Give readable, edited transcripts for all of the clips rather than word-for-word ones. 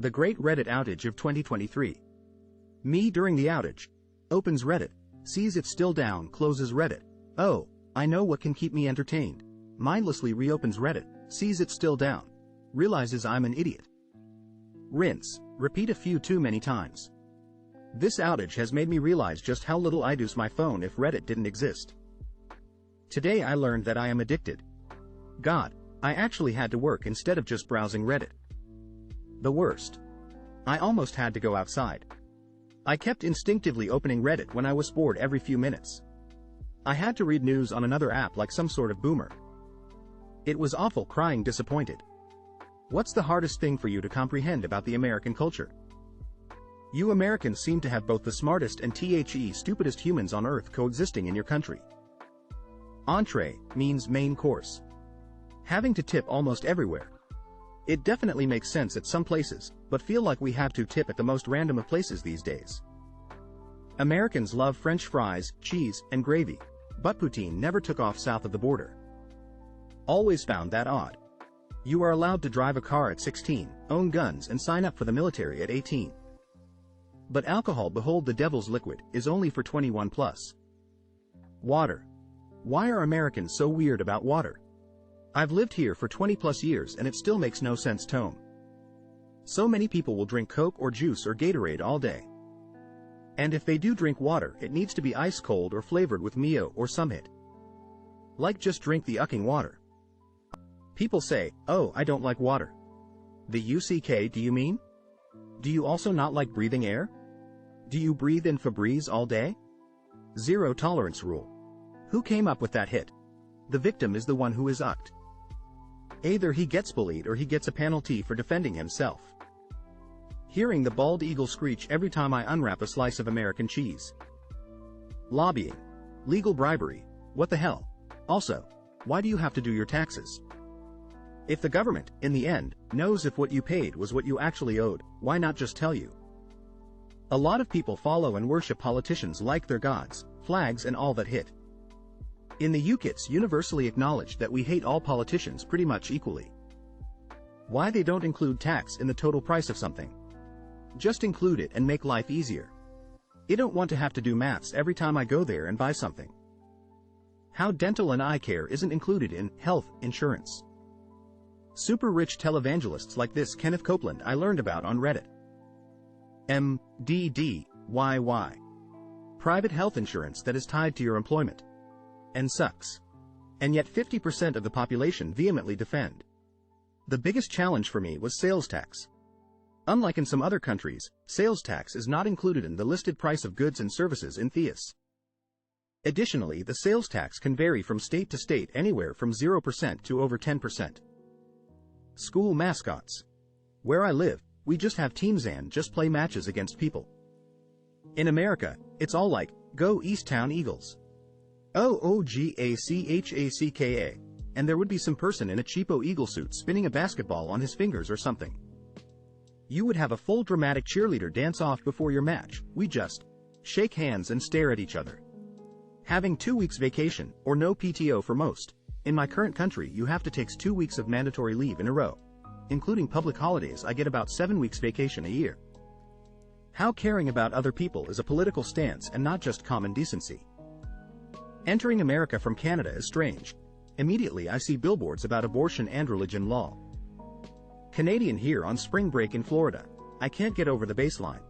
The Great Reddit Outage of 2023. Me during the outage. Opens Reddit. Sees it's still down, closes Reddit. Oh, I know what can keep me entertained. Mindlessly reopens Reddit, sees it's still down. Realizes I'm an idiot. Rinse, repeat a few too many times. This outage has made me realize just how little I'd use my phone if Reddit didn't exist. Today I learned that I am addicted. God, I actually had to work instead of just browsing Reddit. The worst. I almost had to go outside. I kept instinctively opening Reddit when I was bored every few minutes. I had to read news on another app like some sort of boomer. It was awful, crying disappointed. What's the hardest thing for you to comprehend about the American culture? You Americans seem to have both the smartest and stupidest humans on earth coexisting in your country. Entree means main course. Having to tip almost everywhere. It definitely makes sense at some places, but feel like we have to tip at the most random of places these days. Americans love French fries, cheese, and gravy, but poutine never took off south of the border. Always found that odd. You are allowed to drive a car at 16, own guns and sign up for the military at 18. But alcohol, behold the devil's liquid, is only for 21 plus. Water. Why are Americans so weird about water? I've lived here for 20 plus years and it still makes no sense, Tome. So many people will drink Coke or juice or Gatorade all day. And if they do drink water, it needs to be ice cold or flavored with Mio or some hit. Like just drink the ucking water. People say, oh, I don't like water. The UCK, do you mean? Do you also not like breathing air? Do you breathe in Febreze all day? Zero tolerance rule. Who came up with that hit? The victim is the one who is ucked. Either he gets bullied or he gets a penalty for defending himself. Hearing the bald eagle screech every time I unwrap a slice of American cheese. Lobbying. Legal bribery. What the hell? Also, why do you have to do your taxes? If the government, in the end, knows if what you paid was what you actually owed, why not just tell you? A lot of people follow and worship politicians like their gods, flags and all that hit. In the UK it's universally acknowledged that we hate all politicians pretty much equally. Why they don't include tax in the total price of something? Just include it and make life easier. I don't want to have to do maths every time I go there and buy something. How dental and eye care isn't included in health insurance. Super rich televangelists like this Kenneth Copeland I learned about on Reddit. MDDYY. Private health insurance that is tied to your employment. And sucks. And yet 50% of the population vehemently defend. The biggest challenge for me was sales tax. Unlike in some other countries, sales tax is not included in the listed price of goods and services in THEIS. Additionally, the sales tax can vary from state to state anywhere from 0% to over 10%. School mascots. Where I live, we just have teams and just play matches against people. In America, it's all like, go Easttown Eagles. OOGACHACKA, and there would be some person in a cheapo eagle suit spinning a basketball on his fingers or something. You would have a full dramatic cheerleader dance off before your match. We just shake hands and stare at each other. Having 2 weeks vacation, or no PTO for most. In my current country you have to take 2 weeks of mandatory leave in a row. Including public holidays, I get about 7 weeks vacation a year. How caring about other people is a political stance and not just common decency. Entering America from Canada is strange. Immediately I see billboards about abortion and religion law. Canadian here on spring break in Florida. I can't get over the baseline.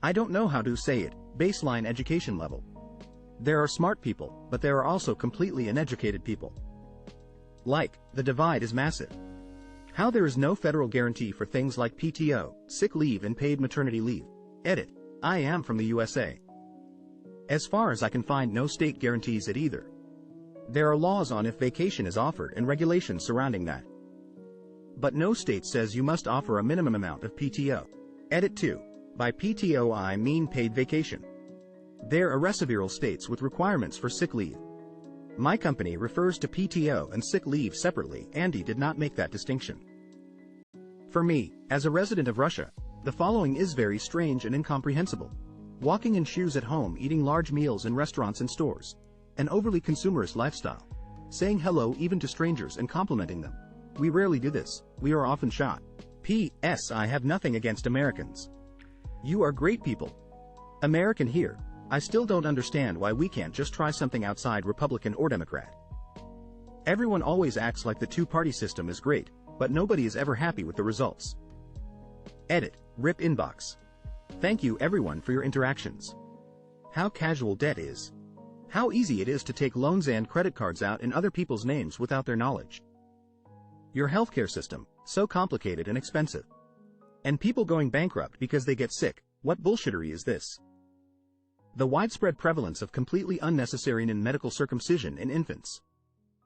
I don't know how to say it, baseline education level. There are smart people, but there are also completely uneducated people. Like, the divide is massive. How there is no federal guarantee for things like PTO, sick leave and paid maternity leave. Edit. I am from the USA. As far as I can find, no state guarantees it either. There are laws on if vacation is offered and regulations surrounding that. But no state says you must offer a minimum amount of PTO. Edit 2. By PTO I mean paid vacation. There are several states with requirements for sick leave. My company refers to PTO and sick leave separately. Andy did not make that distinction. For me, as a resident of Russia, the following is very strange and incomprehensible. Walking in shoes at home, eating large meals in restaurants and stores. An overly consumerist lifestyle. Saying hello even to strangers and complimenting them. We rarely do this, we are often shot. P.S. I have nothing against Americans. You are great people. American here. I still don't understand why we can't just try something outside Republican or Democrat. Everyone always acts like the two-party system is great, but nobody is ever happy with the results. Edit. Rip inbox. Thank you everyone for your interactions. How casual debt is. How easy it is to take loans and credit cards out in other people's names without their knowledge. Your healthcare system, so complicated and expensive. And people going bankrupt because they get sick. What bullshittery is this? The widespread prevalence of completely unnecessary non-medical circumcision in infants.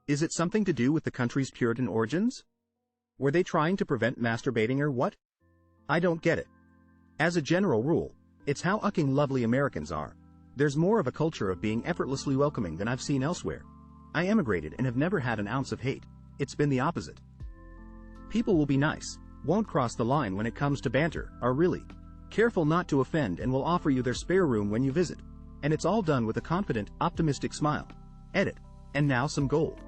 Is it something to do with the country's Puritan origins? Were they trying to prevent masturbating or what? I don't get it. As a general rule, it's how fucking lovely Americans are. There's more of a culture of being effortlessly welcoming than I've seen elsewhere. I emigrated and have never had an ounce of hate. It's been the opposite. People will be nice, won't cross the line when it comes to banter, are really careful not to offend and will offer you their spare room when you visit. And it's all done with a confident, optimistic smile. Edit. And now some gold.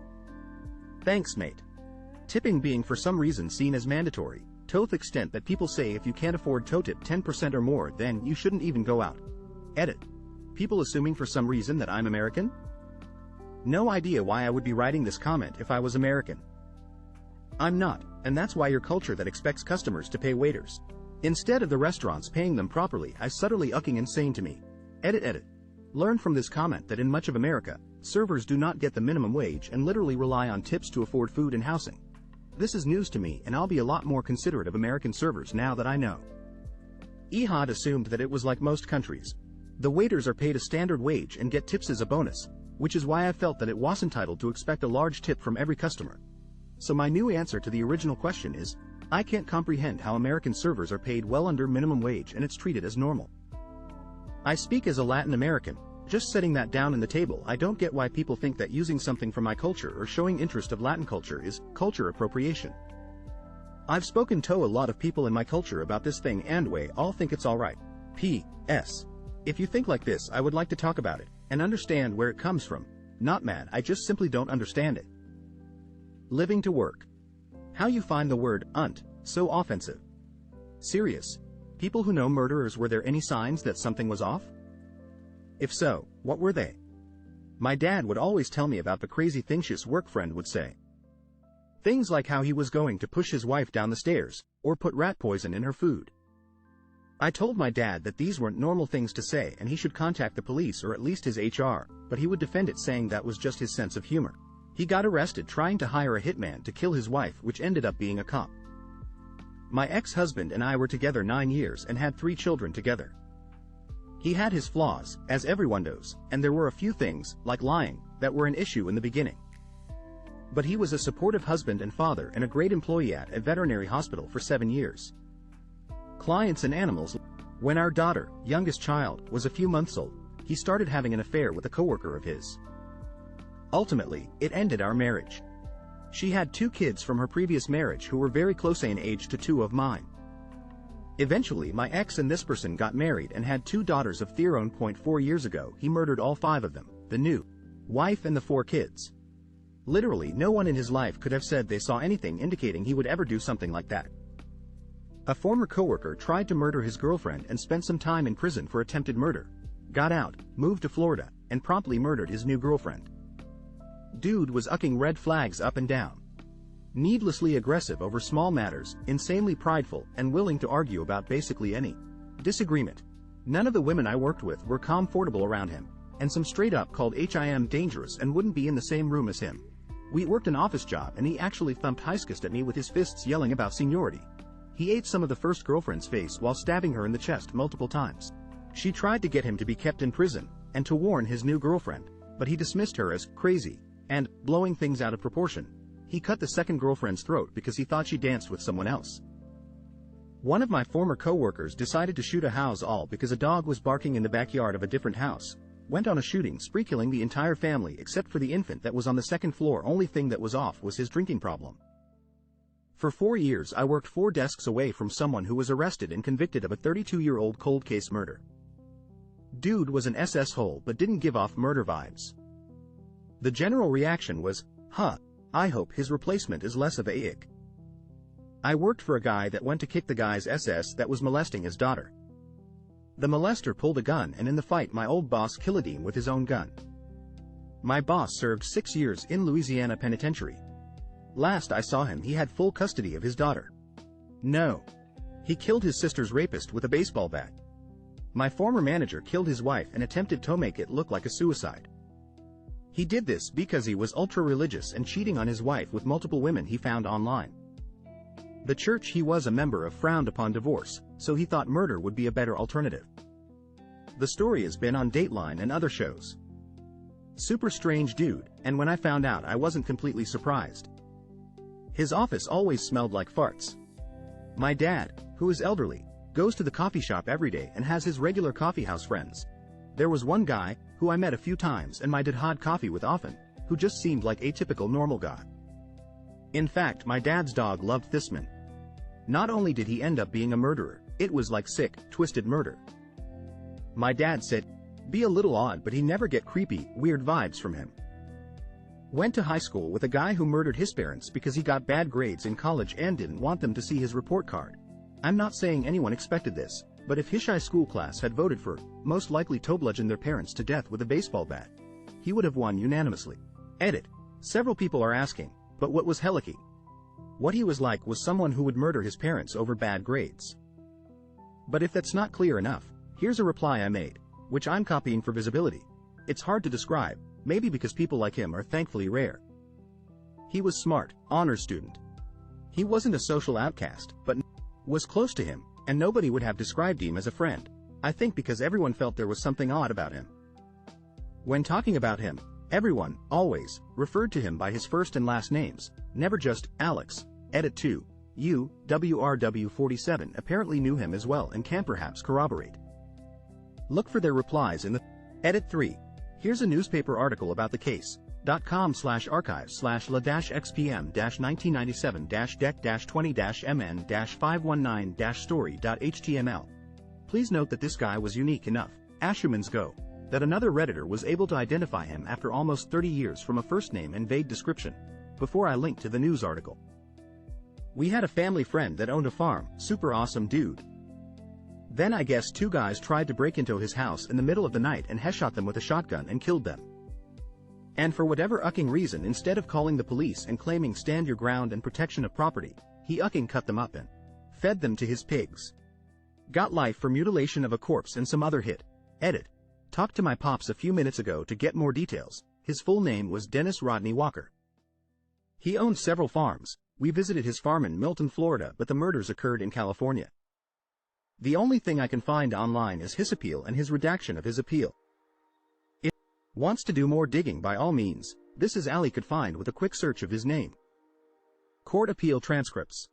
Thanks, mate. Tipping being for some reason seen as mandatory, to the extent that people say if you can't afford to tip 10% or more then you shouldn't even go out. Edit. People assuming for some reason that I'm American? No idea why I would be writing this comment if I was American. I'm not, and that's why your culture that expects customers to pay waiters, instead of the restaurants paying them properly, is subtly ucking insane to me. Edit. Learn from this comment that in much of America, servers do not get the minimum wage and literally rely on tips to afford food and housing. This is news to me and I'll be a lot more considerate of American servers now that I know. Ehud assumed that it was like most countries. The waiters are paid a standard wage and get tips as a bonus, which is why I felt that it was entitled to expect a large tip from every customer. So my new answer to the original question is, I can't comprehend how American servers are paid well under minimum wage and it's treated as normal. I speak as a Latin American. Just setting that down in the table, I don't get why people think that using something from my culture or showing interest of Latin culture is culture appropriation. I've spoken to a lot of people in my culture about this thing and we all think it's alright. P.S. If you think like this, I would like to talk about it and understand where it comes from. Not mad, I just simply don't understand it. Living to work. How you find the word "unt" so offensive. Serious. People who know murderers, were there any signs that something was off? If so, what were they? My dad would always tell me about the crazy things his work friend would say. Things like how he was going to push his wife down the stairs, or put rat poison in her food. I told my dad that these weren't normal things to say and he should contact the police or at least his HR, but he would defend it saying that was just his sense of humor. He got arrested trying to hire a hitman to kill his wife, which ended up being a cop. My ex-husband and I were together 9 years and had 3 children together. He had his flaws, as everyone does, and there were a few things, like lying, that were an issue in the beginning. But he was a supportive husband and father and a great employee at a veterinary hospital for 7 years. Clients and animals. When our daughter, youngest child, was a few months old, he started having an affair with a coworker of his. Ultimately, it ended our marriage. She had 2 kids from her previous marriage who were very close in age to 2 of mine. Eventually my ex and this person got married and had 2 daughters of their own. 4 years ago he murdered all 5 of them, the new wife and the 4 kids. Literally no one in his life could have said they saw anything indicating he would ever do something like that. A former coworker tried to murder his girlfriend and spent some time in prison for attempted murder, got out, moved to Florida, and promptly murdered his new girlfriend. Dude was ucking red flags up and down. Needlessly aggressive over small matters, insanely prideful, and willing to argue about basically any disagreement. None of the women I worked with were comfortable around him, and some straight up called him dangerous and wouldn't be in the same room as him. We worked an office job and he actually thumped highskist at me with his fists yelling about seniority. He ate some of the first girlfriend's face while stabbing her in the chest multiple times. She tried to get him to be kept in prison, and to warn his new girlfriend, but he dismissed her as crazy, and, blowing things out of proportion, he cut the second girlfriend's throat because he thought she danced with someone else. One of my former coworkers decided to shoot a house all because a dog was barking in the backyard of a different house, went on a shooting spree killing the entire family except for the infant that was on the second floor. Only thing that was off was his drinking problem. For 4 years I worked 4 desks away from someone who was arrested and convicted of a 32-year-old cold case murder. Dude was an SS hole but didn't give off murder vibes. The general reaction was, huh, I hope his replacement is less of a ick. I worked for a guy that went to kick the guy's SS that was molesting his daughter. The molester pulled a gun, and in the fight my old boss killed him with his own gun. My boss served 6 years in Louisiana penitentiary. Last I saw him he had full custody of his daughter. No. He killed his sister's rapist with a baseball bat. My former manager killed his wife and attempted to make it look like a suicide. He did this because he was ultra-religious and cheating on his wife with multiple women he found online. The church he was a member of frowned upon divorce, so he thought murder would be a better alternative. The story has been on Dateline and other shows. Super strange dude, and when I found out I wasn't completely surprised. His office always smelled like farts. My dad, who is elderly, goes to the coffee shop every day and has his regular coffeehouse friends. There was one guy, who I met a few times and my dad had coffee with often, who just seemed like a typical normal guy. In fact, my dad's dog loved this man. Not only did he end up being a murderer, it was like sick, twisted murder. My dad said, be a little odd, but he never get creepy, weird vibes from him. Went to high school with a guy who murdered his parents because he got bad grades in college and didn't want them to see his report card. I'm not saying anyone expected this, but if his high school class had voted for, most likely to bludgeon their parents to death with a baseball bat, he would have won unanimously. Edit. Several people are asking, but what was Hellicky? What he was like was someone who would murder his parents over bad grades. But if that's not clear enough, here's a reply I made, which I'm copying for visibility. It's hard to describe, maybe because people like him are thankfully rare. He was smart, honors student. He wasn't a social outcast, but was close to him, and nobody would have described him as a friend. I think because everyone felt there was something odd about him. When talking about him, everyone, always, referred to him by his first and last names, never just Alex. Edit 2. You, WRW47 apparently knew him as well and can perhaps corroborate. Look for their replies in the Edit 3. Here's a newspaper article about the case. .com/archives/la-xpm-1997-deck-20-mn-519-story.html. Please note that this guy was unique enough, Ashumans go, that another Redditor was able to identify him after almost 30 years from a first name and vague description, before I linked to the news article. We had a family friend that owned a farm, super awesome dude. Then I guess 2 guys tried to break into his house in the middle of the night and headshot them with a shotgun and killed them. And for whatever ucking reason, instead of calling the police and claiming stand your ground and protection of property, he ucking cut them up and fed them to his pigs. Got life for mutilation of a corpse and some other hit. Edit. Talked to my pops a few minutes ago to get more details. His full name was Dennis Rodney Walker. He owned several farms. We visited his farm in Milton, Florida, but the murders occurred in California. The only thing I can find online is his appeal and his redaction of his appeal. If wants to do more digging, by all means, this is all he could find with a quick search of his name. Court appeal transcripts.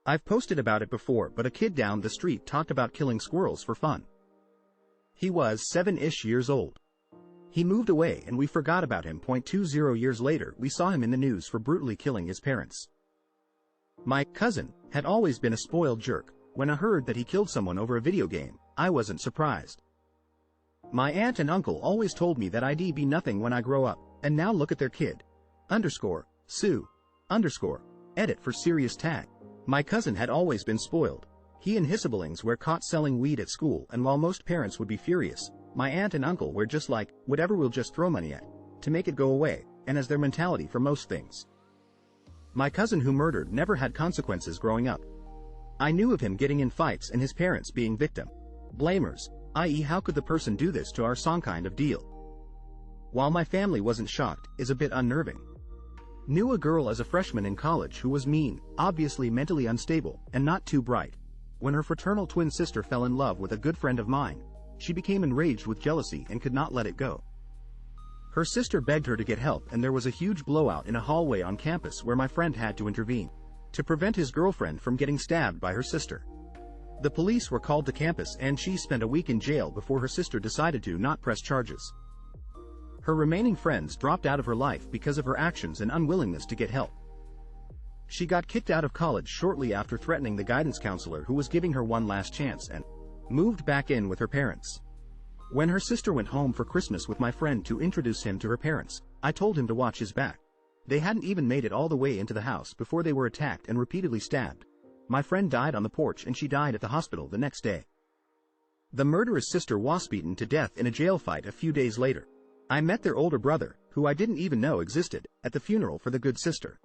I've posted about it before, but a kid down the street talked about killing squirrels for fun. He was 7-ish years old. He moved away and we forgot about him. 20 years later, we saw him in the news for brutally killing his parents. My cousin had always been a spoiled jerk. When I heard that he killed someone over a video game, I wasn't surprised. My aunt and uncle always told me that I'd be nothing when I grow up, and now look at their kid. Sue. Edit for serious tag. My cousin had always been spoiled. He and his siblings were caught selling weed at school, and while most parents would be furious, my aunt and uncle were just like, whatever, we'll just throw money at, to make it go away, and as their mentality for most things. My cousin who murdered never had consequences growing up. I knew of him getting in fights and his parents being victim blamers, i.e. how could the person do this to our son kind of deal. While my family wasn't shocked, is a bit unnerving. Knew a girl as a freshman in college who was mean, obviously mentally unstable, and not too bright. When her fraternal twin sister fell in love with a good friend of mine, she became enraged with jealousy and could not let it go. Her sister begged her to get help, and there was a huge blowout in a hallway on campus where my friend had to intervene to prevent his girlfriend from getting stabbed by her sister. The police were called to campus and she spent a week in jail before her sister decided to not press charges. Her remaining friends dropped out of her life because of her actions and unwillingness to get help. She got kicked out of college shortly after threatening the guidance counselor who was giving her one last chance and moved back in with her parents. When her sister went home for Christmas with my friend to introduce him to her parents, I told him to watch his back. They hadn't even made it all the way into the house before they were attacked and repeatedly stabbed. My friend died on the porch and she died at the hospital the next day. The murderous sister was beaten to death in a jail fight a few days later. I met their older brother, who I didn't even know existed, at the funeral for the good sister.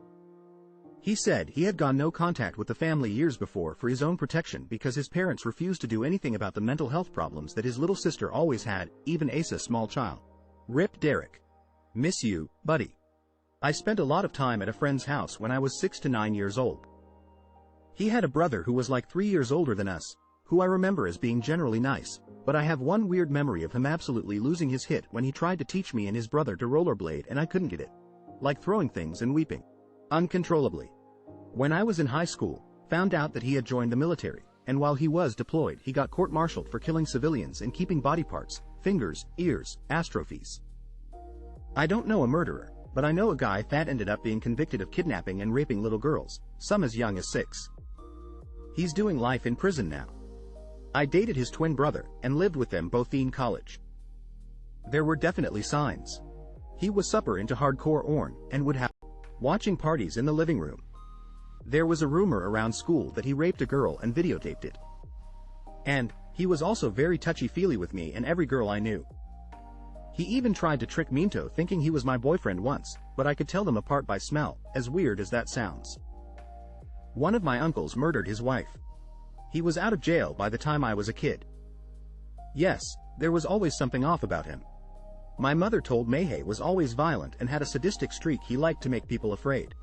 He said he had gone no contact with the family years before for his own protection because his parents refused to do anything about the mental health problems that his little sister always had, even as a small child. Rip Derek. Miss you, buddy. I spent a lot of time at a friend's house when I was 6 to 9 years old. He had a brother who was like 3 years older than us, who I remember as being generally nice, but I have one weird memory of him absolutely losing his hit when he tried to teach me and his brother to rollerblade and I couldn't get it. Like throwing things and weeping uncontrollably. When I was in high school, found out that he had joined the military, and while he was deployed he got court-martialed for killing civilians and keeping body parts, fingers, ears, as trophies. I don't know a murderer, but I know a guy that ended up being convicted of kidnapping and raping little girls, some as young as 6. He's doing life in prison now. I dated his twin brother and lived with them both in college. There were definitely signs. He was super into hardcore porn and would have watching parties in the living room. There was a rumor around school that he raped a girl and videotaped it. And he was also very touchy-feely with me and every girl I knew. He even tried to trick me into thinking he was my boyfriend once, but I could tell them apart by smell, as weird as that sounds. One of my uncles murdered his wife. He was out of jail by the time I was a kid. Yes, there was always something off about him. My mother told me he was always violent and had a sadistic streak he liked to make people afraid.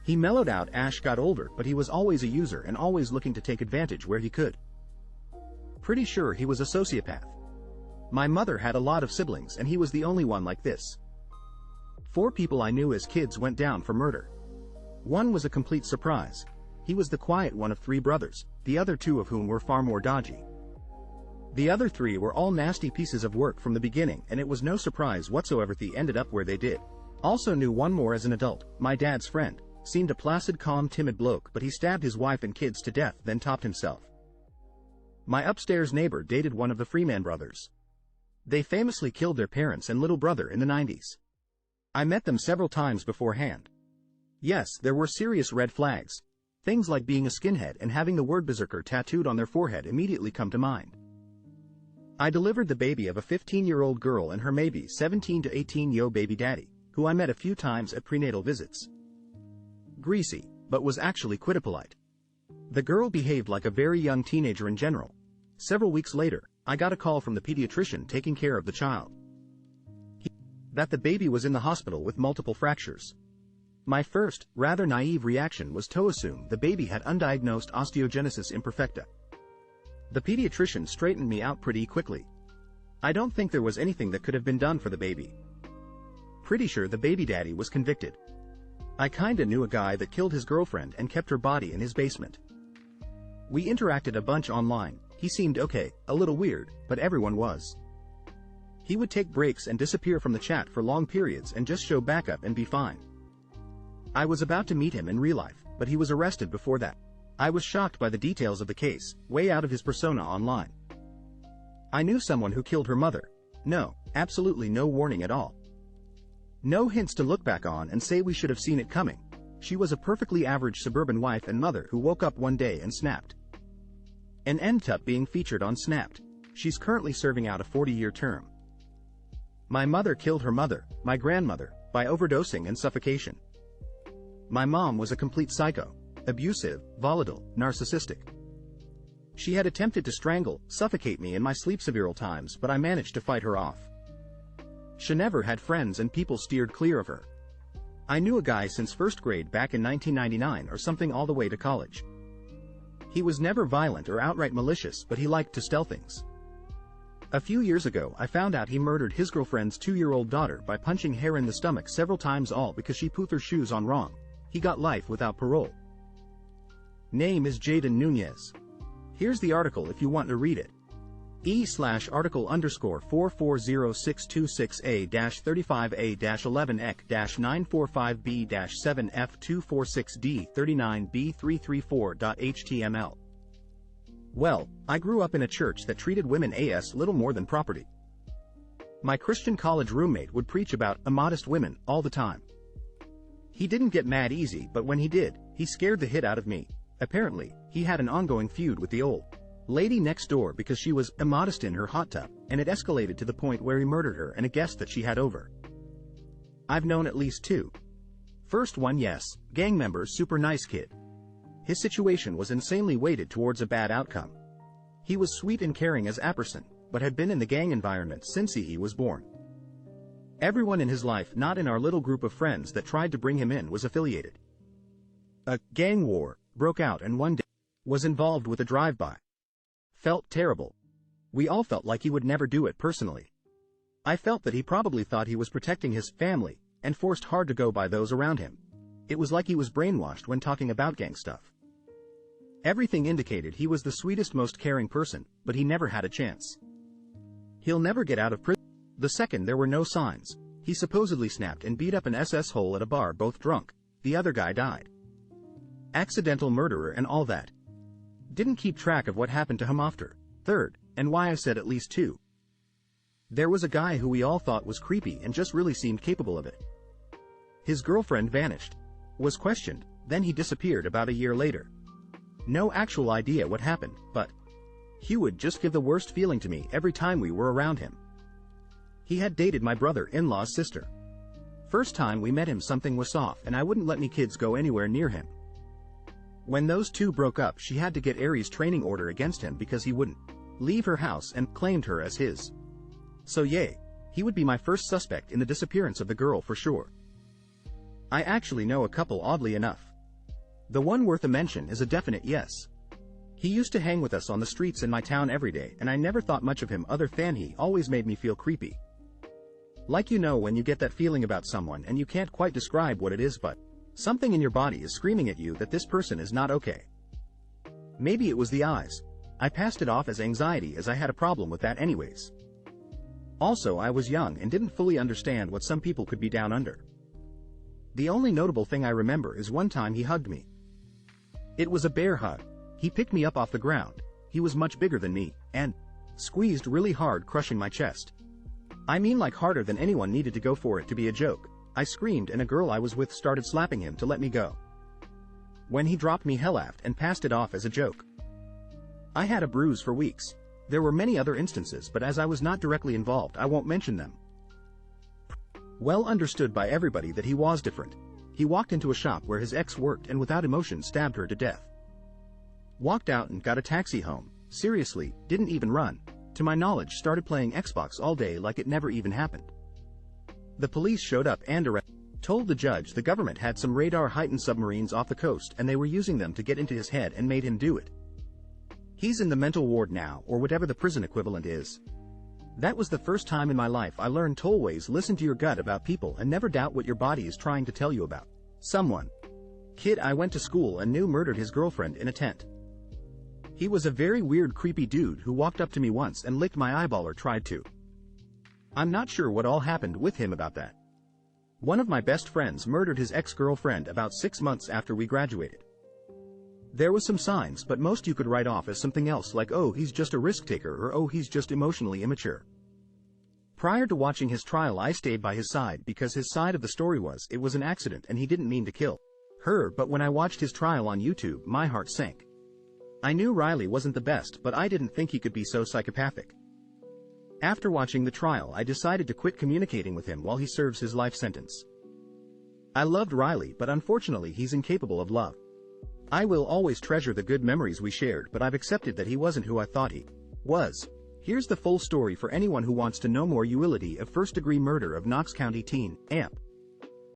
He mellowed out as he got older, but he was always a user and always looking to take advantage where he could. Pretty sure he was a sociopath. My mother had a lot of siblings and he was the only one like this. 4 people I knew as kids went down for murder. One was a complete surprise. He was the quiet one of 3 brothers, the other 2 of whom were far more dodgy. The other 3 were all nasty pieces of work from the beginning and it was no surprise whatsoever they ended up where they did. Also knew one more as an adult, my dad's friend. Seemed a placid, calm, timid bloke, but he stabbed his wife and kids to death then topped himself. My upstairs neighbor dated one of the Freeman brothers. They famously killed their parents and little brother in the 90s. I met them several times beforehand. Yes, there were serious red flags. Things like being a skinhead and having the word berserker tattooed on their forehead immediately come to mind. I delivered the baby of a 15-year-old girl and her maybe 17 to 18-year-old baby daddy, who I met a few times at prenatal visits. Greasy, but was actually quite polite. The girl behaved like a very young teenager in general. Several weeks later, I got a call from the pediatrician taking care of the child. That the baby was in the hospital with multiple fractures. My first, rather naive reaction was to assume the baby had undiagnosed osteogenesis imperfecta. The pediatrician straightened me out pretty quickly. I don't think there was anything that could have been done for the baby. Pretty sure the baby daddy was convicted. I kinda knew a guy that killed his girlfriend and kept her body in his basement. We interacted a bunch online. He seemed okay, a little weird, but everyone was. He would take breaks and disappear from the chat for long periods and just show back up and be fine. I was about to meet him in real life, but he was arrested before that. I was shocked by the details of the case, way out of his persona online. I knew someone who killed her mother. No, absolutely no warning at all. No hints to look back on and say we should have seen it coming. She was a perfectly average suburban wife and mother who woke up one day and snapped. An ended up being featured on Snapped. She's currently serving out a 40-year term. My mother killed her mother, my grandmother, by overdosing and suffocation. My mom was a complete psycho, abusive, volatile, narcissistic. She had attempted to strangle, suffocate me in my sleep several times, but I managed to fight her off. She never had friends and people steered clear of her. I knew a guy since first grade back in 1999 or something all the way to college. He was never violent or outright malicious, but he liked to steal things. A few years ago I found out he murdered his girlfriend's 2-year-old daughter by punching her in the stomach several times, all because she put her shoes on wrong. He got life without parole. Name is Jaden Nunez. Here's the article if you want to read it. e/article_4406268-35A-11Ek-945B-7F246D39B334.html. Well, I grew up in a church that treated women as little more than property. My Christian college roommate would preach about immodest women all the time. He didn't get mad easy, but when he did, he scared the hit out of me. Apparently, he had an ongoing feud with the old lady next door because she was immodest in her hot tub, and it escalated to the point where he murdered her and a guest that she had over. I've known at least two. First one, yes, gang member, super nice kid. His situation was insanely weighted towards a bad outcome. He was sweet and caring as a person, but had been in the gang environment since he was born. Everyone in his life, not in our little group of friends that tried to bring him in, was affiliated. A gang war broke out and one day was involved with a drive-by. Felt terrible. We all felt like he would never do it personally. I felt that he probably thought he was protecting his family, and forced hard to go by those around him. It was like he was brainwashed when talking about gang stuff. Everything indicated he was the sweetest, most caring person, but he never had a chance. He'll never get out of prison. The second there were no signs, he supposedly snapped and beat up an SS hole at a bar, both drunk. The other guy died. Accidental murderer and all that. Didn't keep track of what happened to him after. Third, and why I said at least two. There was a guy who we all thought was creepy and just really seemed capable of it. His girlfriend vanished. Was questioned, then he disappeared about a year later. No actual idea what happened, but he would just give the worst feeling to me every time we were around him. He had dated my brother-in-law's sister. First time we met him, something was off and I wouldn't let me kids go anywhere near him. When those two broke up, she had to get Aries training order against him because he wouldn't leave her house and claimed her as his. So yay, he would be my first suspect in the disappearance of the girl for sure. I actually know a couple, oddly enough. The one worth a mention is a definite yes. He used to hang with us on the streets in my town every day, and I never thought much of him other than he always made me feel creepy. Like, you know, when you get that feeling about someone and you can't quite describe what it is, but something in your body is screaming at you that this person is not okay. Maybe it was the eyes. I passed it off as anxiety as I had a problem with that anyways. Also, I was young and didn't fully understand what some people could be down under. The only notable thing I remember is one time he hugged me. It was a bear hug. He picked me up off the ground. He was much bigger than me, and squeezed really hard, crushing my chest. I mean, like harder than anyone needed to go for it to be a joke. I screamed and a girl I was with started slapping him to let me go. When he dropped me, he laughed and passed it off as a joke. I had a bruise for weeks. There were many other instances, but as I was not directly involved, I won't mention them. Well understood by everybody that he was different. He walked into a shop where his ex worked and without emotion stabbed her to death. Walked out and got a taxi home. Seriously, didn't even run. To my knowledge, started playing Xbox all day like it never even happened. The police showed up and told the judge the government had some radar-heightened submarines off the coast and they were using them to get into his head and made him do it. He's in the mental ward now, or whatever the prison equivalent is. That was the first time in my life I learned to always listen to your gut about people and never doubt what your body is trying to tell you about someone. Kid I went to school and knew murdered his girlfriend in a tent. He was a very weird, creepy dude who walked up to me once and licked my eyeball, or tried to. I'm not sure what all happened with him about that. One of my best friends murdered his ex-girlfriend about 6 months after we graduated. There was some signs, but most you could write off as something else, like, oh, he's just a risk taker, or oh, he's just emotionally immature. Prior to watching his trial, I stayed by his side because his side of the story was, it was an accident and he didn't mean to kill her, but when I watched his trial on YouTube, my heart sank. I knew Riley wasn't the best, but I didn't think he could be so psychopathic. After watching the trial, I decided to quit communicating with him while he serves his life sentence. I loved Riley, but unfortunately he's incapable of love. I will always treasure the good memories we shared, but I've accepted that he wasn't who I thought he was. Here's the full story for anyone who wants to know more. Utility of first-degree murder of Knox County teen, Amp.